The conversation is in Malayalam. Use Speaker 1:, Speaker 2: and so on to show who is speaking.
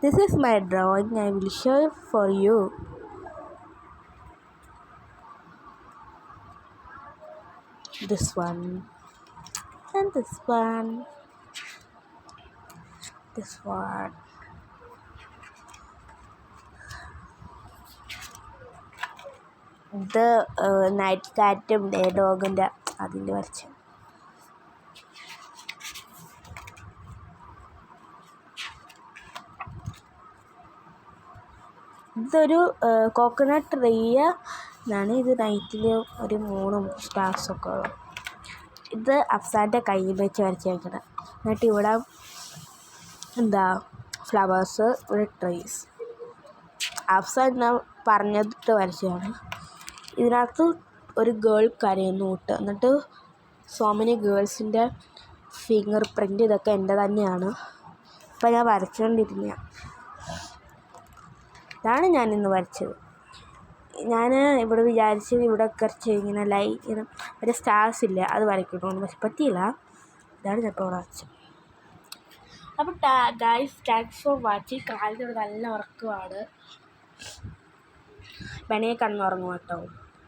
Speaker 1: This is my drawing. I will show for you. This one and this one. This one. ഇത് നൈറ്റ് കാറ്റും ഡേ ഡോഗിൻ്റെ അതിൻ്റെ വരച്ചു. ഇതൊരു കോക്കനട്ട് ട്രീ എന്നാണ്. ഇത് നൈറ്റിൽ ഒരു മൂണും സ്റ്റാർസൊക്കെ ഉള്ളത്. ഇത് അഫ്സാൻ്റെ കയ്യിൽ വെച്ച് വരച്ചേക്കണം. എന്നിട്ട് ഇവിടെ ഫ്ലവേഴ്സ്, ഇവിടെ ട്രീസ്. അഫ്സാൻ ഞാൻ പറഞ്ഞിട്ട് വരച്ചതാണ്. ഇതിനകത്ത് ഒരു ഗേൾ കരയുന്നു കൂട്ട്. എന്നിട്ട് സോ മെനി ഗേൾസിൻ്റെ ഫിംഗർ പ്രിൻ്റ് ഇതൊക്കെ എൻ്റെ തന്നെയാണ്. ഇപ്പം ഞാൻ വരച്ചുകൊണ്ടിരുന്ന ഇതാണ് ഞാനിന്ന് വരച്ചത്. ഞാൻ ഇവിടെ വിചാരിച്ചത് ഇവിടെ കുറച്ച് ഇങ്ങനെ ഇങ്ങനെ ഒരു സ്റ്റാർസ് ഇല്ല അത് വരയ്ക്കണമെന്ന്, പക്ഷെ പറ്റിയില്ല. ഇതാണ് ഞാൻ ഇപ്പോൾ വരച്ചത്. അപ്പോൾ ഗൈസ്, താങ്ക്സ് ഫോർ വാച്ചിങ്. കാലിൻ്റെ നല്ല ഉറക്കമാണ്. പണിയെ കണ്ണുറങ്ങും കേട്ടോ.